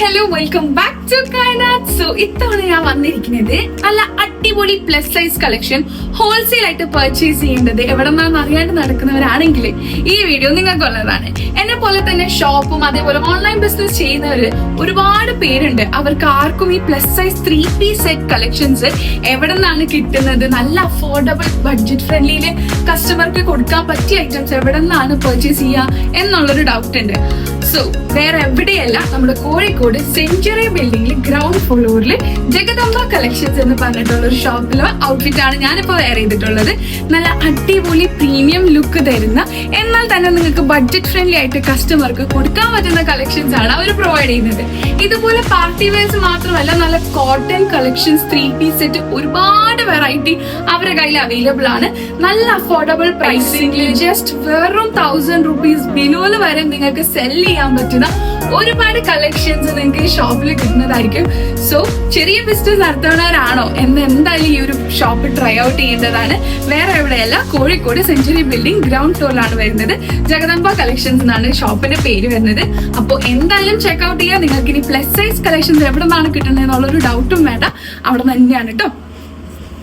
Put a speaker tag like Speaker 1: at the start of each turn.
Speaker 1: Hello welcome back to Kayanath. So ഇത്തവണ ഞാൻ വന്നിരിക്കുന്നത് നല്ല അടിപൊളി പ്ലസ് സൈസ് കളക്ഷൻ ഹോൾസെയിൽ ആയിട്ട് പർച്ചേസ് ചെയ്യേണ്ടത് എവിടെ നിന്നാണെന്ന് അറിയാണ്ട് നടക്കുന്നവരാണെങ്കിൽ ഈ വീഡിയോ നിങ്ങൾക്കുള്ളതാണ്. എന്നെ പോലെ തന്നെ ഷോപ്പും അതേപോലെ ഓൺലൈൻ ബിസിനസ് ചെയ്യുന്നവര് ഒരുപാട് പേരുണ്ട്. അവർക്ക് ആർക്കും ഈ plus size 3-piece set collections എവിടെ നിന്നാണ് കിട്ടുന്നത്, നല്ല അഫോർഡബിൾ ബഡ്ജറ്റ് ഫ്രണ്ട്ലിയില് കസ്റ്റമർക്ക് കൊടുക്കാൻ പറ്റിയ ഐറ്റംസ് എവിടെ നിന്നാണ് പർച്ചേസ് ചെയ്യുക എന്നുള്ളൊരു ഡൗട്ട് ഉണ്ട്. സോ വേറെ എവിടെയല്ല, നമ്മുടെ കോഴിക്കോട് സെഞ്ചുറി ബിൽഡിംഗിൽ ഗ്രൗണ്ട് ഫ്ലോറിൽ ജഗദമ്പ കളക്ഷൻസ് എന്ന് പറഞ്ഞിട്ടുള്ള ഒരു ഷോപ്പിലെ ഔട്ട്ഫിറ്റ് ആണ് ഞാനിപ്പോ വെയർ ചെയ്തിട്ടുള്ളത്. നല്ല അടിപൊളി പ്രീമിയം ലുക്ക് തരുന്ന, എന്നാൽ തന്നെ നിങ്ങൾക്ക് ബഡ്ജറ്റ് ഫ്രണ്ട്ലി ആയിട്ട് കസ്റ്റമർക്ക് കൊടുക്കാൻ പറ്റുന്ന കളക്ഷൻസ് ആണ് അവർ പ്രൊവൈഡ് ചെയ്യുന്നത്. ഇതുപോലെ പാർട്ടി വെയർസ് മാത്രമല്ല, നല്ല കോട്ടൺ കളക്ഷൻസ് 3-piece സെറ്റ് ഒരുപാട് വെറൈറ്റി അവരുടെ കയ്യിൽ അവൈലബിൾ ആണ്. നല്ല അഫോർഡബിൾ പ്രൈസിംഗിൽ ജസ്റ്റ് വെറും 1000 rupees ബിലോല് വരെ നിങ്ങൾക്ക് സെല് ചെയ്യാൻ പറ്റുന്ന ഒരുപാട് കളക്ഷൻസ് നിങ്ങൾക്ക് ഈ ഷോപ്പിൽ കിട്ടുന്നതായിരിക്കും. സോ ചെറിയ ബിസിനസ് നടത്തുന്നവരാണോ എന്ന് എന്തായാലും ഈ ഒരു ഷോപ്പ് ട്രൈ ഔട്ട് ചെയ്യേണ്ടതാണ്. വേറെ എവിടെയല്ല, കോഴിക്കോട് സെഞ്ചുറി ബിൽഡിംഗ് ഗ്രൗണ്ട് ഫ്ലോറിലാണ് വരുന്നത്. ജഗദമ്പ കളക്ഷൻസ് എന്നാണ് ഷോപ്പിന്റെ പേര് വരുന്നത്. അപ്പോൾ എന്തായാലും ചെക്ക് ഔട്ട് ചെയ്യാൻ. നിങ്ങൾക്ക് ഇനി പ്ലസ് സൈസ് കളക്ഷൻസ് എവിടെ നിന്നാണ് കിട്ടുന്നത് എന്നുള്ളൊരു ഡൗട്ടും വേണ്ട, അവിടെ തന്നെയാണ് കേട്ടോ.